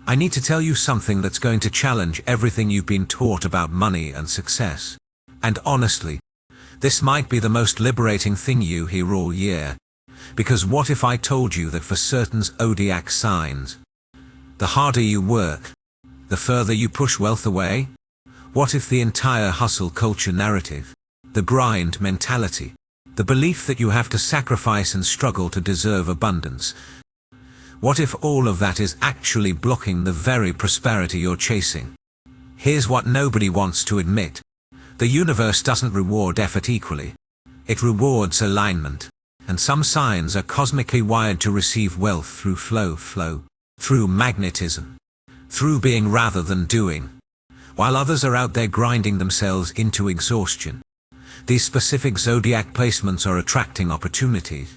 I need to tell you something that's going to challenge everything you've been taught about money and success. And honestly, this might be the most liberating thing you hear all year. Because what if I told you that for certain Zodiac signs, the harder you work, the further you push wealth away? What if the entire hustle culture narrative, the grind mentality, the belief that you have to sacrifice and struggle to deserve abundance, what if all of that is actually blocking the very prosperity you're chasing? Here's what nobody wants to admit. The universe doesn't reward effort equally. It rewards alignment. And some signs are cosmically wired to receive wealth through flow, through magnetism, through being rather than doing, while others are out there grinding themselves into exhaustion. These specific zodiac placements are attracting opportunities,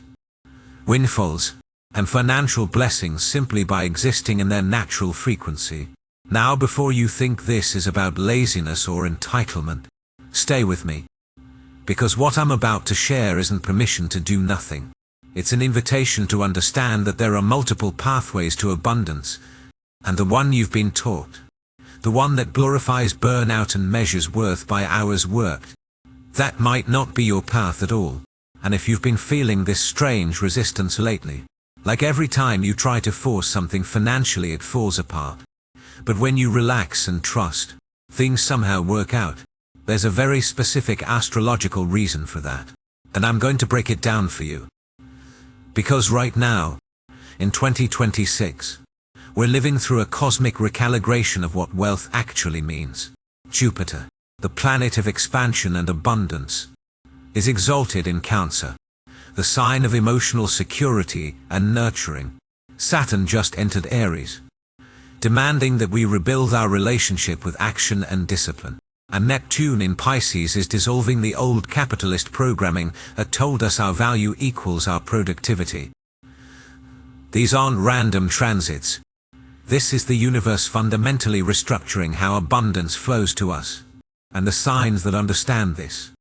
windfalls, and financial blessings simply by existing in their natural frequency. Now, before you think this is about laziness or entitlement, stay with me. Because what I'm about to share isn't permission to do nothing. It's an invitation to understand that there are multiple pathways to abundance, and the one you've been taught, the one that glorifies burnout and measures worth by hours worked, that might not be your path at all. And if you've been feeling this strange resistance lately, like every time you try to force something financially it falls apart, but when you relax and trust, things somehow work out, there's a very specific astrological reason for that. And I'm going to break it down for you. Because right now, in 2026, we're living through a cosmic recalibration of what wealth actually means. Jupiter, the planet of expansion and abundance, is exalted in Cancer, the sign of emotional security and nurturing. Saturn just entered Aries, demanding that we rebuild our relationship with action and discipline. And Neptune in Pisces is dissolving the old capitalist programming that told us our value equals our productivity. These aren't random transits. This is the universe fundamentally restructuring how abundance flows to us. And the signs that understand this,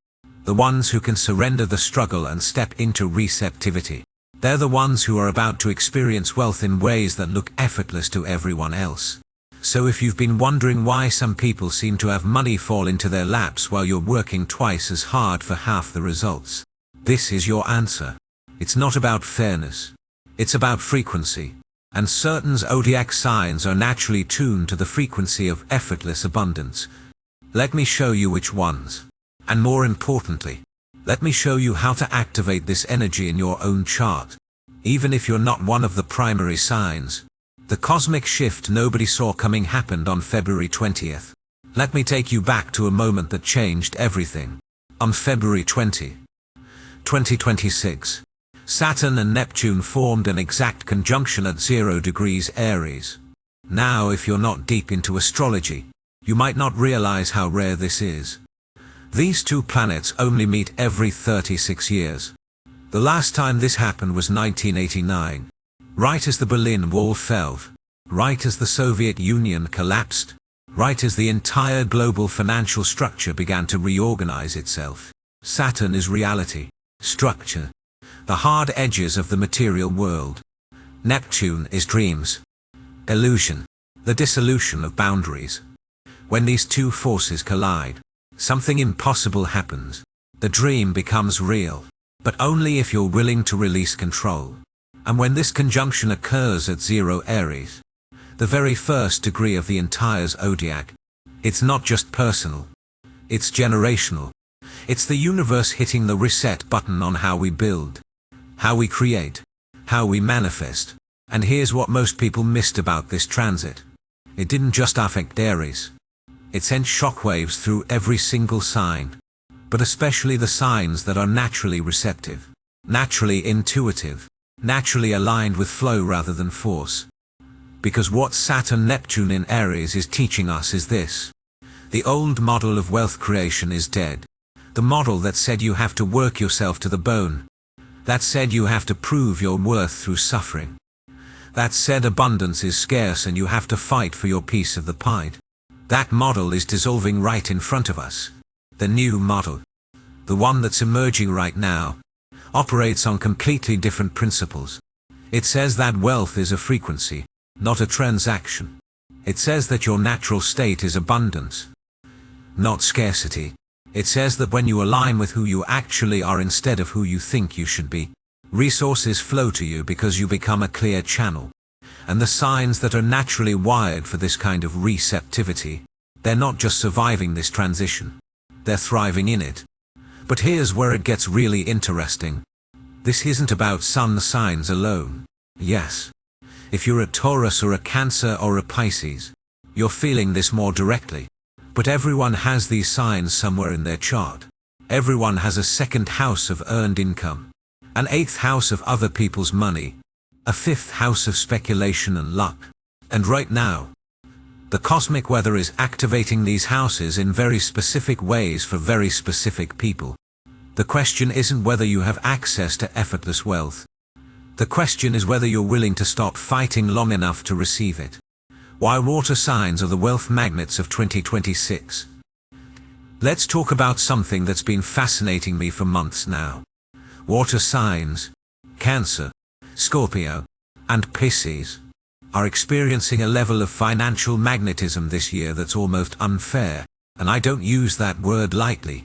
the ones who can surrender the struggle and step into receptivity, they're the ones who are about to experience wealth in ways that look effortless to everyone else. So if you've been wondering why some people seem to have money fall into their laps while you're working twice as hard for half the results, this is your answer. It's not about fairness. It's about frequency. And certain zodiac signs are naturally tuned to the frequency of effortless abundance. Let me show you which ones. And more importantly, let me show you how to activate this energy in your own chart. Even if you're not one of the primary signs, the cosmic shift nobody saw coming happened on February 20th. Let me take you back to a moment that changed everything. On February 20, 2026, Saturn and Neptune formed an exact conjunction at 0 degrees Aries. Now, if you're not deep into astrology, you might not realize how rare this is. These two planets only meet every 36 years. The last time this happened was 1989, right as the Berlin Wall fell, right as the Soviet Union collapsed, right as the entire global financial structure began to reorganize itself. Saturn is reality, structure, the hard edges of the material world. Neptune is dreams, illusion, the dissolution of boundaries. When these two forces collide, something impossible happens. The dream becomes real, but only if you're willing to release control. And when this conjunction occurs at 0 Aries, the very first degree of the entire zodiac, it's not just personal, it's generational. It's the universe hitting the reset button on how we build, how we create, how we manifest. And here's what most people missed about this transit. It didn't just affect Aries. It sent shockwaves through every single sign, but especially the signs that are naturally receptive, naturally intuitive, naturally aligned with flow rather than force. Because what Saturn-Neptune in Aries is teaching us is this. The old model of wealth creation is dead. The model that said you have to work yourself to the bone. That said you have to prove your worth through suffering. That said abundance is scarce and you have to fight for your piece of the pie. That model is dissolving right in front of us. The new model, the one that's emerging right now, operates on completely different principles. It says that wealth is a frequency, not a transaction. It says that your natural state is abundance, not scarcity. It says that when you align with who you actually are instead of who you think you should be, resources flow to you because you become a clear channel. And the signs that are naturally wired for this kind of receptivity, they're not just surviving this transition, they're thriving in it. But here's where it gets really interesting. This isn't about sun signs alone. Yes, if you're a Taurus or a Cancer or a Pisces, you're feeling this more directly. But everyone has these signs somewhere in their chart. Everyone has a second house of earned income, an eighth house of other people's money, a fifth house of speculation and luck. And right now, the cosmic weather is activating these houses in very specific ways for very specific people. The question isn't whether you have access to effortless wealth. The question is whether you're willing to stop fighting long enough to receive it. Why water signs are the wealth magnets of 2026. Let's talk about something that's been fascinating me for months now. Water signs, Cancer, Scorpio, and Pisces, are experiencing a level of financial magnetism this year that's almost unfair, and I don't use that word lightly.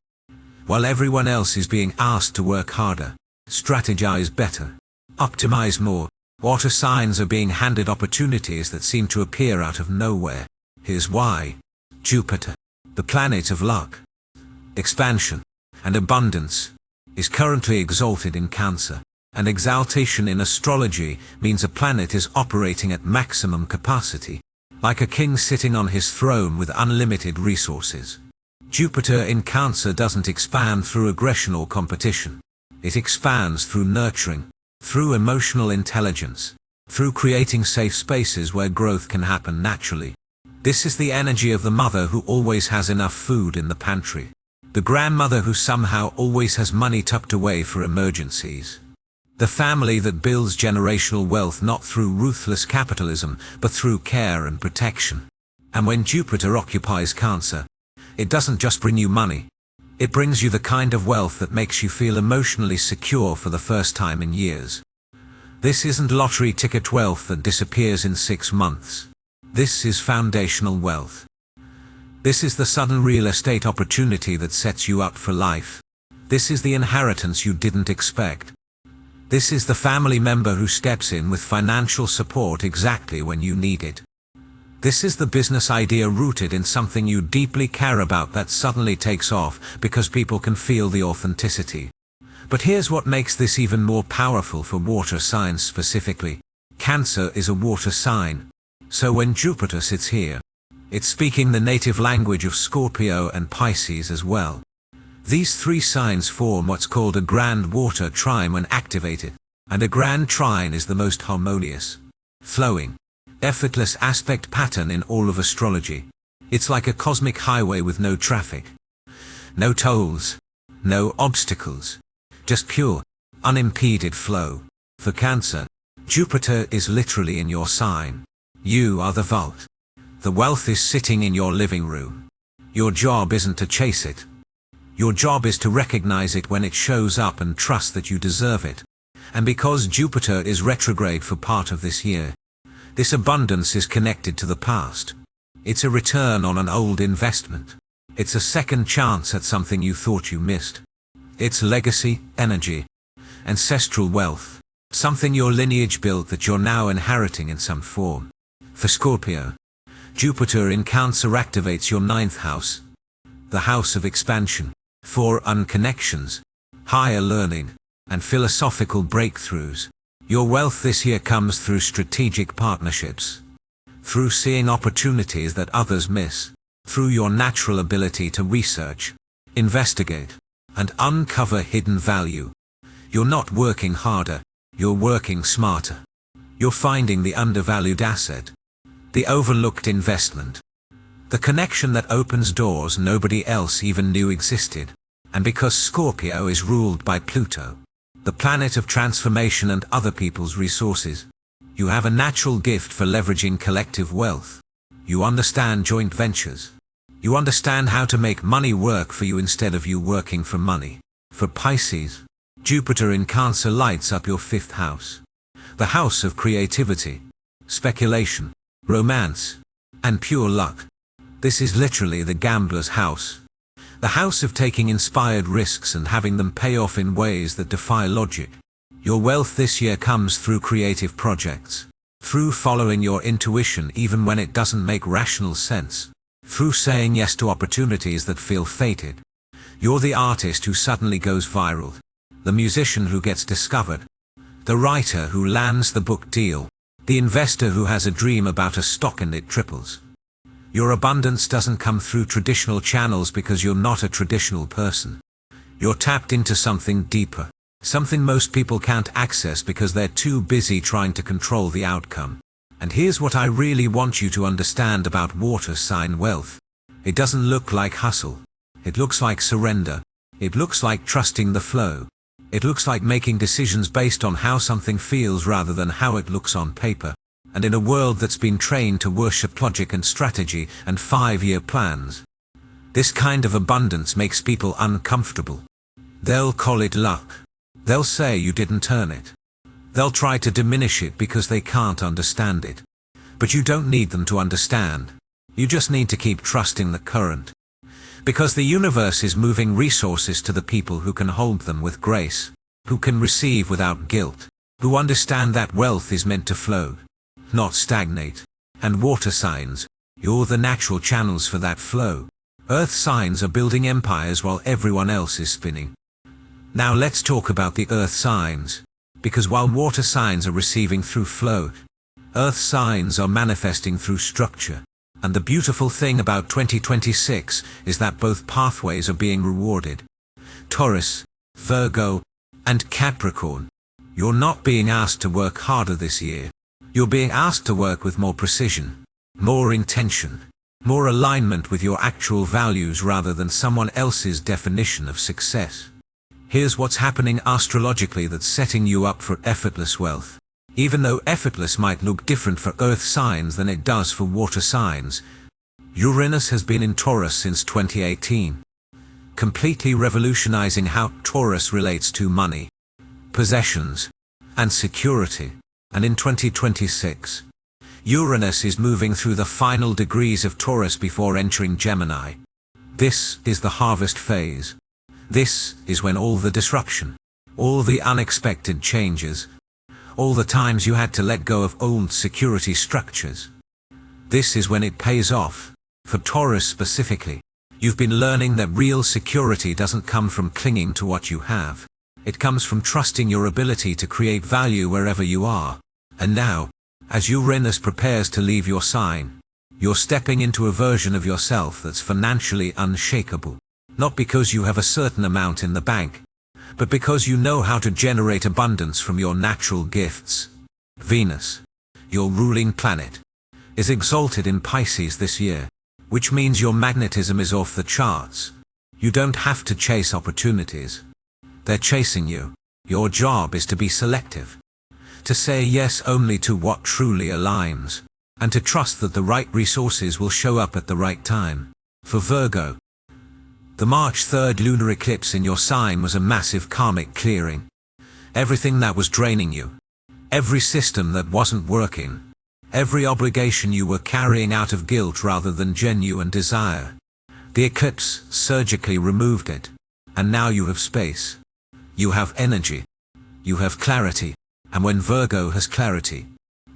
While everyone else is being asked to work harder, strategize better, optimize more, water signs are being handed opportunities that seem to appear out of nowhere. Here's why. Jupiter, the planet of luck, expansion, and abundance, is currently exalted in Cancer. And exaltation in astrology means a planet is operating at maximum capacity, like a king sitting on his throne with unlimited resources. Jupiter in Cancer doesn't expand through aggression or competition. It expands through nurturing, through emotional intelligence, through creating safe spaces where growth can happen naturally. This is the energy of the mother who always has enough food in the pantry, the grandmother who somehow always has money tucked away for emergencies. The family that builds generational wealth not through ruthless capitalism, but through care and protection. And when Jupiter occupies Cancer, it doesn't just bring you money. It brings you the kind of wealth that makes you feel emotionally secure for the first time in years. This isn't lottery ticket wealth that disappears in 6 months. This is foundational wealth. This is the sudden real estate opportunity that sets you up for life. This is the inheritance you didn't expect. This is the family member who steps in with financial support exactly when you need it. This is the business idea rooted in something you deeply care about that suddenly takes off because people can feel the authenticity. But here's what makes this even more powerful for water signs specifically. Cancer is a water sign. So when Jupiter sits here, it's speaking the native language of Scorpio and Pisces as well. These 3 signs form what's called a grand water trine when activated, and a grand trine is the most harmonious, flowing, effortless aspect pattern in all of astrology. It's like a cosmic highway with no traffic, no tolls, no obstacles, just pure, unimpeded flow. For Cancer, Jupiter is literally in your sign. You are the vault. The wealth is sitting in your living room. Your job isn't to chase it. Your job is to recognize it when it shows up and trust that you deserve it. And because Jupiter is retrograde for part of this year, this abundance is connected to the past. It's a return on an old investment. It's a second chance at something you thought you missed. It's legacy, energy, ancestral wealth, something your lineage built that you're now inheriting in some form. For Scorpio, Jupiter in Cancer activates your 9th house, the house of expansion, for unconnections, higher learning, and philosophical breakthroughs. Your wealth this year comes through strategic partnerships, through seeing opportunities that others miss, through your natural ability to research, investigate, and uncover hidden value. You're not working harder, you're working smarter. You're finding the undervalued asset, the overlooked investment, the connection that opens doors nobody else even knew existed. And because Scorpio is ruled by Pluto, the planet of transformation and other people's resources, you have a natural gift for leveraging collective wealth. You understand joint ventures. You understand how to make money work for you instead of you working for money. For Pisces, Jupiter in Cancer lights up your 5th house, the house of creativity, speculation, romance, and pure luck. This is literally the gambler's house. The house of taking inspired risks and having them pay off in ways that defy logic. Your wealth this year comes through creative projects, through following your intuition even when it doesn't make rational sense, through saying yes to opportunities that feel fated. You're the artist who suddenly goes viral, the musician who gets discovered, the writer who lands the book deal, the investor who has a dream about a stock and it triples. Your abundance doesn't come through traditional channels because you're not a traditional person. You're tapped into something deeper, something most people can't access because they're too busy trying to control the outcome. And here's what I really want you to understand about water sign wealth. It doesn't look like hustle. It looks like surrender. It looks like trusting the flow. It looks like making decisions based on how something feels rather than how it looks on paper. And in a world that's been trained to worship logic and strategy and 5-year plans, this kind of abundance makes people uncomfortable. They'll call it luck. They'll say you didn't earn it. They'll try to diminish it because they can't understand it. But you don't need them to understand. You just need to keep trusting the current. Because the universe is moving resources to the people who can hold them with grace, who can receive without guilt, who understand that wealth is meant to flow, not stagnate. And water signs, you're the natural channels for that flow. Earth signs are building empires while everyone else is spinning. Now let's talk about the earth signs. Because while water signs are receiving through flow, earth signs are manifesting through structure. And the beautiful thing about 2026 is that both pathways are being rewarded. Taurus, Virgo, and Capricorn. You're not being asked to work harder this year. You're being asked to work with more precision, more intention, more alignment with your actual values rather than someone else's definition of success. Here's what's happening astrologically that's setting you up for effortless wealth. Even though effortless might look different for earth signs than it does for water signs, Uranus has been in Taurus since 2018, completely revolutionizing how Taurus relates to money, possessions, and security. And in 2026, Uranus is moving through the final degrees of Taurus before entering Gemini. This is the harvest phase. This is when all the disruption, all the unexpected changes, all the times you had to let go of old security structures. This is when it pays off. For Taurus specifically, you've been learning that real security doesn't come from clinging to what you have. It comes from trusting your ability to create value wherever you are. And now, as Uranus prepares to leave your sign, you're stepping into a version of yourself that's financially unshakable. Not because you have a certain amount in the bank, but because you know how to generate abundance from your natural gifts. Venus, your ruling planet, is exalted in Pisces this year, which means your magnetism is off the charts. You don't have to chase opportunities. They're chasing you. Your job is to be selective, to say yes only to what truly aligns, and to trust that the right resources will show up at the right time. For Virgo, the March 3rd lunar eclipse in your sign was a massive karmic clearing. Everything that was draining you, every system that wasn't working, every obligation you were carrying out of guilt rather than genuine desire. The eclipse surgically removed it, and now you have space. You have energy. You have clarity. And when Virgo has clarity,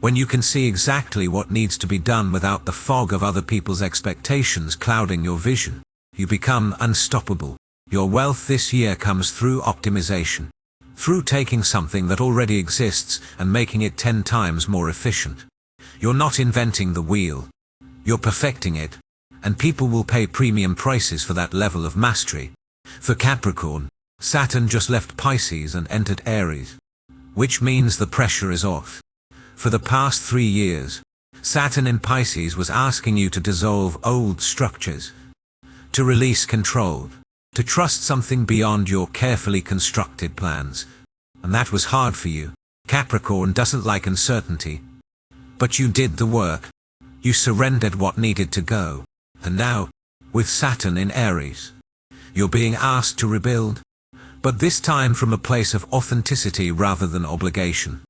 when you can see exactly what needs to be done without the fog of other people's expectations clouding your vision, you become unstoppable. Your wealth this year comes through optimization, through taking something that already exists and making it 10 times more efficient. You're not inventing the wheel. You're perfecting it, and people will pay premium prices for that level of mastery. For Capricorn, Saturn just left Pisces and entered Aries, which means the pressure is off. For the past 3 years, Saturn in Pisces was asking you to dissolve old structures, to release control, to trust something beyond your carefully constructed plans. And that was hard for you. Capricorn doesn't like uncertainty. But you did the work. You surrendered what needed to go. And now, with Saturn in Aries, you're being asked to rebuild, but this time from a place of authenticity rather than obligation.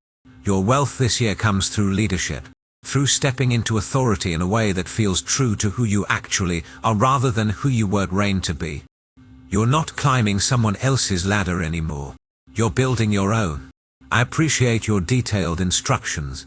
Your wealth this year comes through leadership, through stepping into authority in a way that feels true to who you actually are rather than who you were trained to be. You're not climbing someone else's ladder anymore. You're building your own. I appreciate your detailed instructions,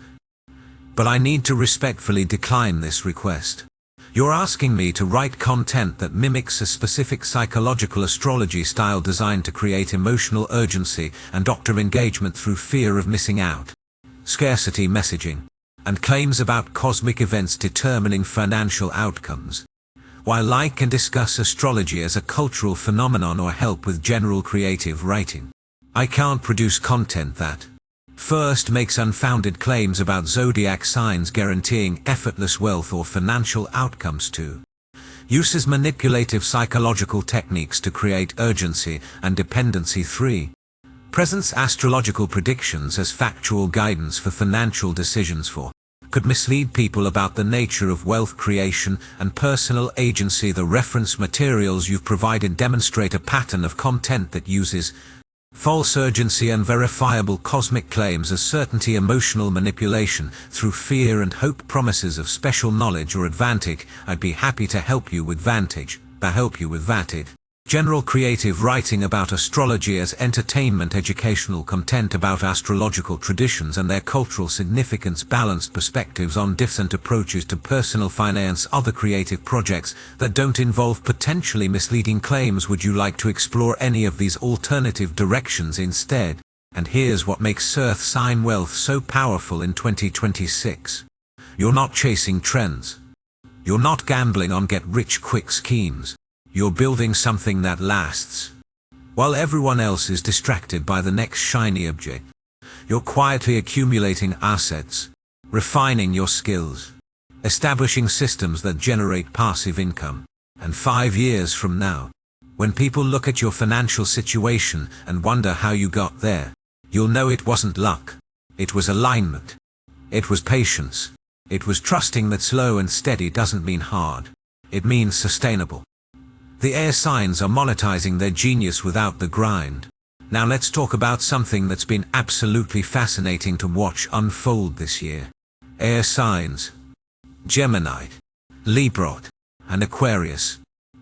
but I need to respectfully decline this request. You're asking me to write content that mimics a specific psychological astrology style designed to create emotional urgency and doctor engagement through fear of missing out, scarcity messaging, and claims about cosmic events determining financial outcomes. While I can discuss astrology as a cultural phenomenon or help with general creative writing, I can't produce content that first makes unfounded claims about zodiac signs guaranteeing effortless wealth or financial outcomes to uses manipulative psychological techniques to create urgency and dependency 3. Presents astrological predictions as factual guidance for financial decisions 4. Could mislead people about the nature of wealth creation and personal agency. The reference materials you've provided demonstrate a pattern of content that uses false urgency and verifiable cosmic claims as certainty, emotional manipulation through fear and hope, promises of special knowledge or advantage. I'd be happy to help you with vantage, general creative writing about astrology as entertainment, educational content about astrological traditions and their cultural significance, balanced perspectives on different approaches to personal finance, other creative projects that don't involve potentially misleading claims. Would you like to explore any of these alternative directions instead? And here's what makes Earth sign wealth so powerful in 2026. You're not chasing trends. You're not gambling on get-rich-quick schemes. You're building something that lasts. While everyone else is distracted by the next shiny object, you're quietly accumulating assets, refining your skills, establishing systems that generate passive income. And 5 years from now, when people look at your financial situation and wonder how you got there, you'll know it wasn't luck. It was alignment. It was patience. It was trusting that slow and steady doesn't mean hard. It means sustainable. The air signs are monetizing their genius without the grind. Now let's talk about something that's been absolutely fascinating to watch unfold this year. Air signs. Gemini, Libra, and Aquarius.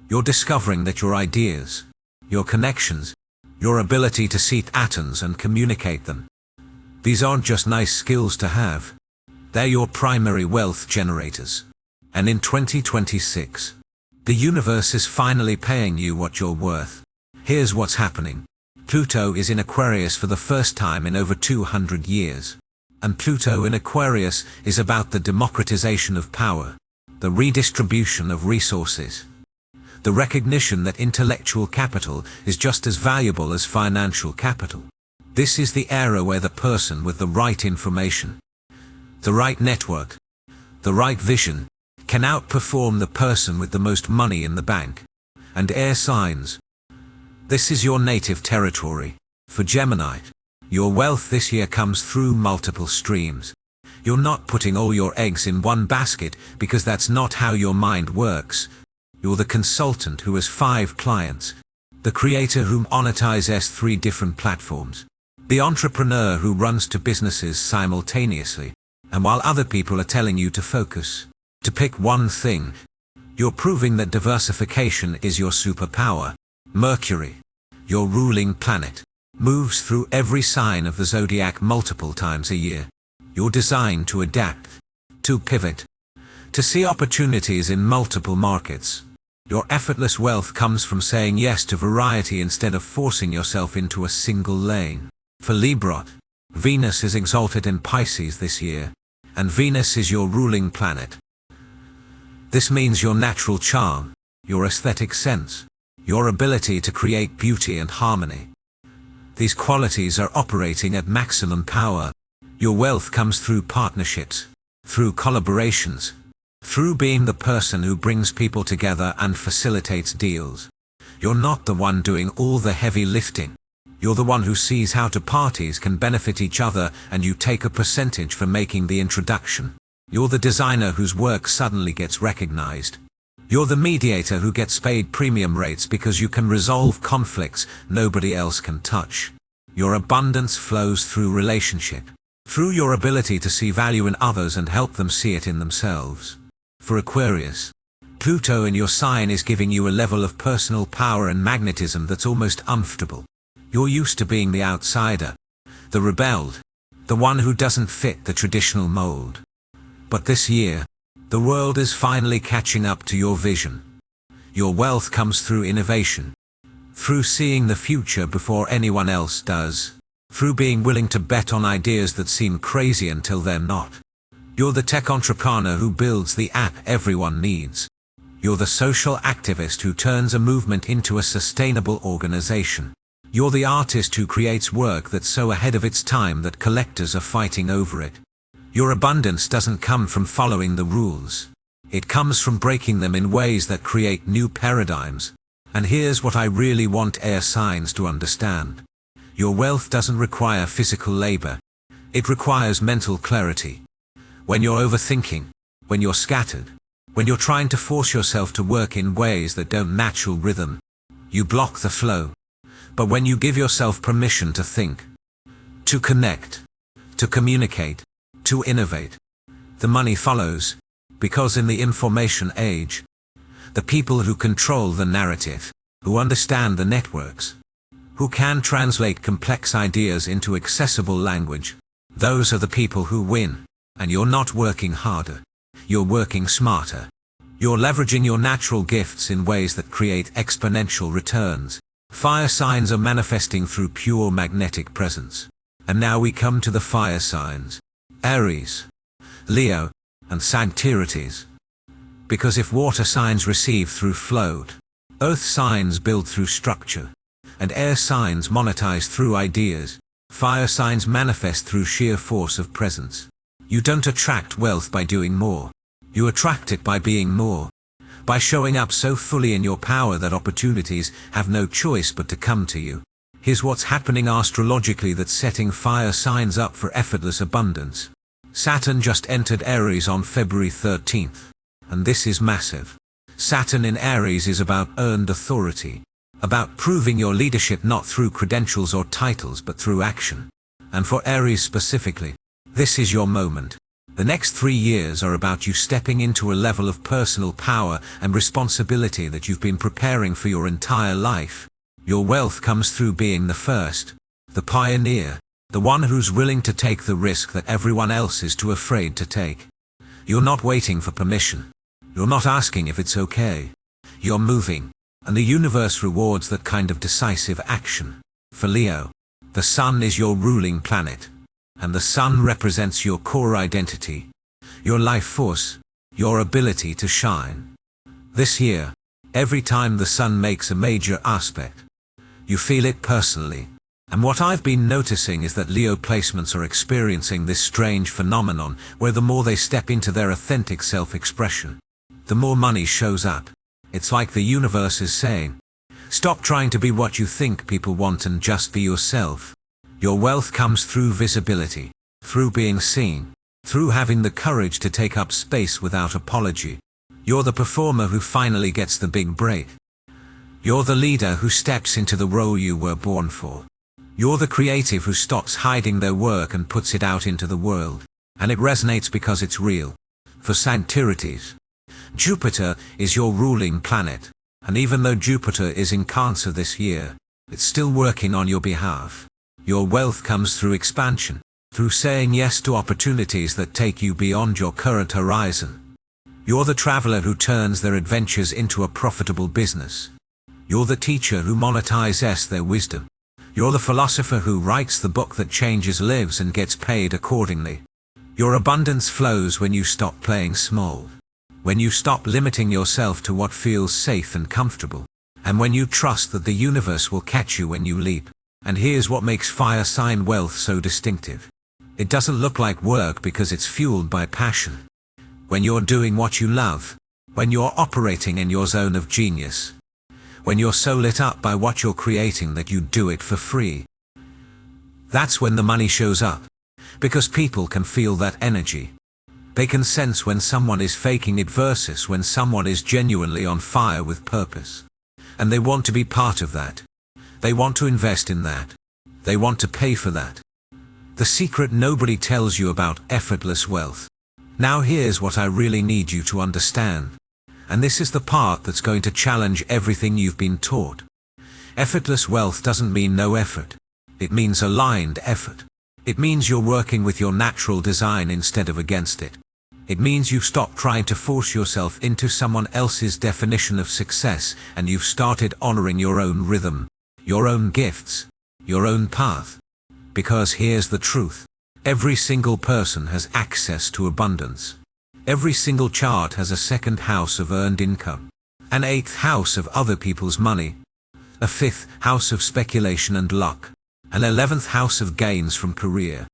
You're discovering that your ideas, your connections, your ability to see patterns and communicate them, these aren't just nice skills to have. They're your primary wealth generators. And in 2026, the universe is finally paying you what you're worth. Here's what's happening. Pluto is in Aquarius for the first time in over 200 years. And Pluto in Aquarius is about the democratization of power, the redistribution of resources, the recognition that intellectual capital is just as valuable as financial capital. This is the era where the person with the right information, the right network, the right vision, can outperform the person with the most money in the bank. And air signs. This is your native territory. For Gemini, your wealth this year comes through multiple streams. You're not putting all your eggs in one basket because that's not how your mind works. You're the consultant who has 5 clients, the creator who monetizes 3 different platforms, the entrepreneur who runs 2 businesses simultaneously. And while other people are telling you to focus, to pick one thing, you're proving that diversification is your superpower. Mercury, your ruling planet, moves through every sign of the zodiac multiple times a year. You're designed to adapt, to pivot, to see opportunities in multiple markets. Your effortless wealth comes from saying yes to variety instead of forcing yourself into a single lane. For Libra, Venus is exalted in Pisces this year, and Venus is your ruling planet. This means your natural charm, your aesthetic sense, your ability to create beauty and harmony. These qualities are operating at maximum power. Your wealth comes through partnerships, through collaborations, through being the person who brings people together and facilitates deals. You're not the one doing all the heavy lifting. You're the one who sees how 2 parties can benefit each other and you take a percentage for making the introduction. You're the designer whose work suddenly gets recognized. You're the mediator who gets paid premium rates because you can resolve conflicts nobody else can touch. Your abundance flows through relationship. through your ability to see value in others and help them see it in themselves. For Aquarius, Pluto in your sign is giving you a level of personal power and magnetism that's almost uncomfortable. You're used to being the outsider, the rebelled, the one who doesn't fit the traditional mold. But this year, the world is finally catching up to your vision. Your wealth comes through innovation, through seeing the future before anyone else does, through being willing to bet on ideas that seem crazy until they're not. You're the tech entrepreneur who builds the app everyone needs. You're the social activist who turns a movement into a sustainable organization. You're the artist who creates work that's so ahead of its time that collectors are fighting over it. Your abundance doesn't come from following the rules. It comes from breaking them in ways that create new paradigms. And here's what I really want air signs to understand. Your wealth doesn't require physical labor. It requires mental clarity. When you're overthinking, when you're scattered, when you're trying to force yourself to work in ways that don't natural rhythm, you block the flow. But when you give yourself permission to think, to connect, to communicate, to innovate, the money follows, because in the information age, the people who control the narrative, who understand the networks, who can translate complex ideas into accessible language, those are the people who win. And you're not working harder. You're working smarter. You're leveraging your natural gifts in ways that create exponential returns. Fire signs are manifesting through pure magnetic presence. And now we come to the fire signs: Aries, Leo, and Sagittarius. Because if water signs receive through float, earth signs build through structure, and air signs monetize through ideas, fire signs manifest through sheer force of presence. You don't attract wealth by doing more. You attract it by being more. By showing up so fully in your power that opportunities have no choice but to come to you. Here's what's happening astrologically that's setting fire signs up for effortless abundance. Saturn just entered Aries on February 13th. And this is massive. Saturn in Aries is about earned authority. About proving your leadership not through credentials or titles but through action. And for Aries specifically, this is your moment. The next 3 years are about you stepping into a level of personal power and responsibility that you've been preparing for your entire life. Your wealth comes through being the first, the pioneer, the one who's willing to take the risk that everyone else is too afraid to take. You're not waiting for permission. You're not asking if it's okay. You're moving, and the universe rewards that kind of decisive action. For Leo, the sun is your ruling planet. And the sun represents your core identity, your life force, your ability to shine. This year, every time the sun makes a major aspect, you feel it personally. And what I've been noticing is that Leo placements are experiencing this strange phenomenon where the more they step into their authentic self-expression, the more money shows up. It's like the universe is saying, stop trying to be what you think people want and just be yourself. Your wealth comes through visibility, through being seen, through having the courage to take up space without apology. You're the performer who finally gets the big break. You're the leader who steps into the role you were born for. You're the creative who stops hiding their work and puts it out into the world. And it resonates because it's real. For Sagittarius, Jupiter is your ruling planet. And even though Jupiter is in Cancer this year, it's still working on your behalf. Your wealth comes through expansion, through saying yes to opportunities that take you beyond your current horizon. You're the traveler who turns their adventures into a profitable business. You're the teacher who monetizes their wisdom. You're the philosopher who writes the book that changes lives and gets paid accordingly. Your abundance flows when you stop playing small. When you stop limiting yourself to what feels safe and comfortable. And when you trust that the universe will catch you when you leap. And here's what makes fire sign wealth so distinctive. It doesn't look like work because it's fueled by passion. When you're doing what you love, when you're operating in your zone of genius, when you're so lit up by what you're creating that you do it for free, that's when the money shows up. Because people can feel that energy. They can sense when someone is faking it versus when someone is genuinely on fire with purpose. And they want to be part of that. They want to invest in that. They want to pay for that. The secret nobody tells you about effortless wealth. Now here's what I really need you to understand. And this is the part that's going to challenge everything you've been taught. Effortless wealth doesn't mean no effort. It means aligned effort. It means you're working with your natural design instead of against it. It means you've stopped trying to force yourself into someone else's definition of success, and you've started honoring your own rhythm, your own gifts, your own path. Because here's the truth. Every single person has access to abundance. Every single chart has a second house of earned income, an eighth house of other people's money, a fifth house of speculation and luck, an 11th house of gains from career.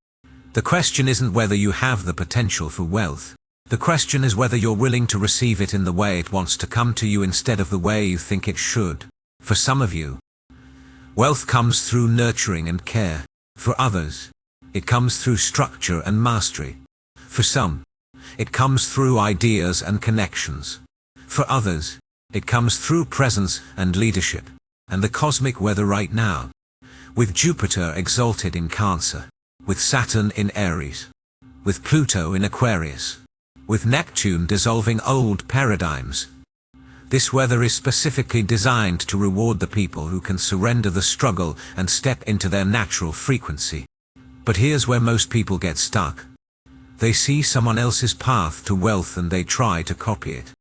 The question isn't whether you have the potential for wealth. The question is whether you're willing to receive it in the way it wants to come to you instead of the way you think it should. For some of you, wealth comes through nurturing and care. For others, it comes through structure and mastery. For some, it comes through ideas and connections. For others, it comes through presence and leadership. And the cosmic weather right now, with Jupiter exalted in Cancer, with Saturn in Aries, with Pluto in Aquarius, with Neptune dissolving old paradigms. This weather is specifically designed to reward the people who can surrender the struggle and step into their natural frequency. But here's where most people get stuck. They see someone else's path to wealth and they try to copy it.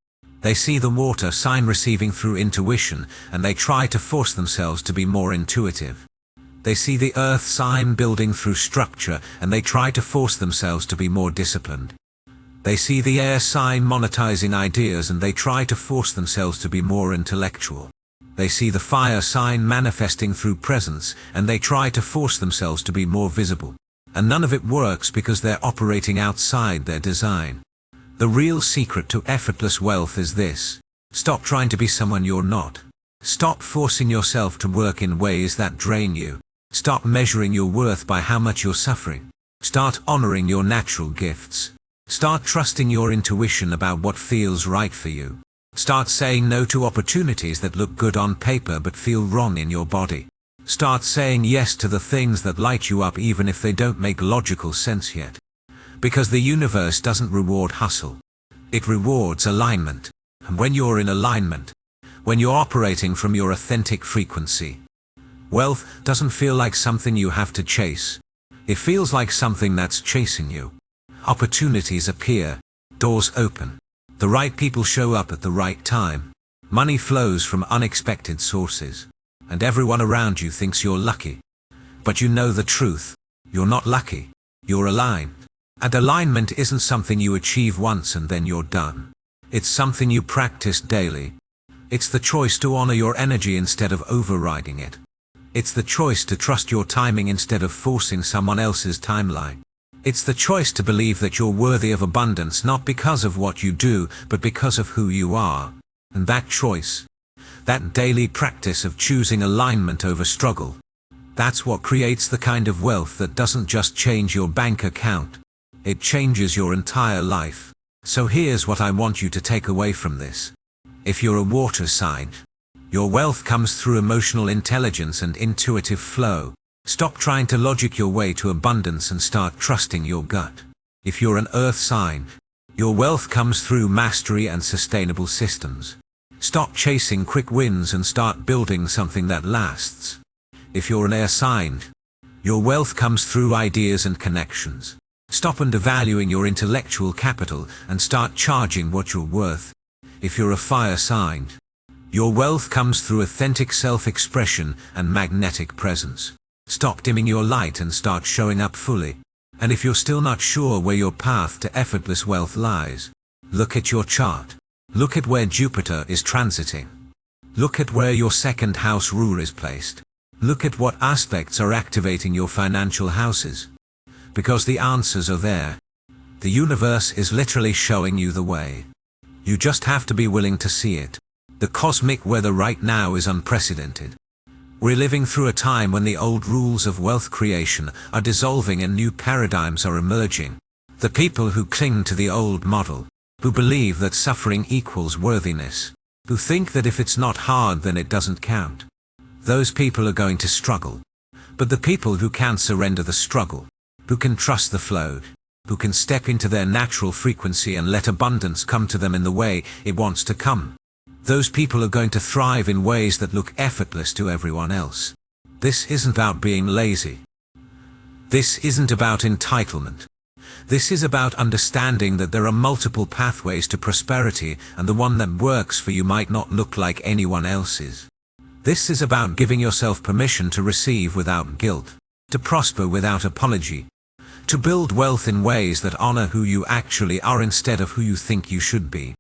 They see the water sign receiving through intuition and they try to force themselves to be more intuitive. They see the earth sign building through structure and they try to force themselves to be more disciplined. They see the air sign monetizing ideas and they try to force themselves to be more intellectual. They see the fire sign manifesting through presence and they try to force themselves to be more visible. And none of it works because they're operating outside their design. The real secret to effortless wealth is this. Stop trying to be someone you're not. Stop forcing yourself to work in ways that drain you. Stop measuring your worth by how much you're suffering. Start honoring your natural gifts. Start trusting your intuition about what feels right for you. Start saying no to opportunities that look good on paper but feel wrong in your body. Start saying yes to the things that light you up even if they don't make logical sense yet. Because the universe doesn't reward hustle. It rewards alignment. And when you're in alignment, when you're operating from your authentic frequency, wealth doesn't feel like something you have to chase. It feels like something that's chasing you. Opportunities appear, doors open, the right people show up at the right time, money flows from unexpected sources, and everyone around you thinks you're lucky. But you know the truth, you're not lucky, you're aligned. And alignment isn't something you achieve once and then you're done. It's something you practice daily. It's the choice to honor your energy instead of overriding it. It's the choice to trust your timing instead of forcing someone else's timeline. It's the choice to believe that you're worthy of abundance not because of what you do, but because of who you are. And that choice, that daily practice of choosing alignment over struggle, that's what creates the kind of wealth that doesn't just change your bank account. It changes your entire life. So here's what I want you to take away from this. If you're a water sign, your wealth comes through emotional intelligence and intuitive flow. Stop trying to logic your way to abundance and start trusting your gut. If you're an earth sign, your wealth comes through mastery and sustainable systems. Stop chasing quick wins and start building something that lasts. If you're an air sign, your wealth comes through ideas and connections. Stop undervaluing your intellectual capital and start charging what you're worth. If you're a fire sign, your wealth comes through authentic self-expression and magnetic presence. Stop dimming your light and start showing up fully. And if you're still not sure where your path to effortless wealth lies, look at your chart. Look at where Jupiter is transiting. Look at where your second house ruler is placed. Look at what aspects are activating your financial houses. Because the answers are there. The universe is literally showing you the way. You just have to be willing to see it. The cosmic weather right now is unprecedented. We're living through a time when the old rules of wealth creation are dissolving and new paradigms are emerging. The people who cling to the old model, who believe that suffering equals worthiness, who think that if it's not hard then it doesn't count. Those people are going to struggle. But the people who can't surrender the struggle, who can trust the flow, who can step into their natural frequency and let abundance come to them in the way it wants to come. Those people are going to thrive in ways that look effortless to everyone else. This isn't about being lazy. This isn't about entitlement. This is about understanding that there are multiple pathways to prosperity, and the one that works for you might not look like anyone else's. This is about giving yourself permission to receive without guilt, to prosper without apology, to build wealth in ways that honor who you actually are instead of who you think you should be.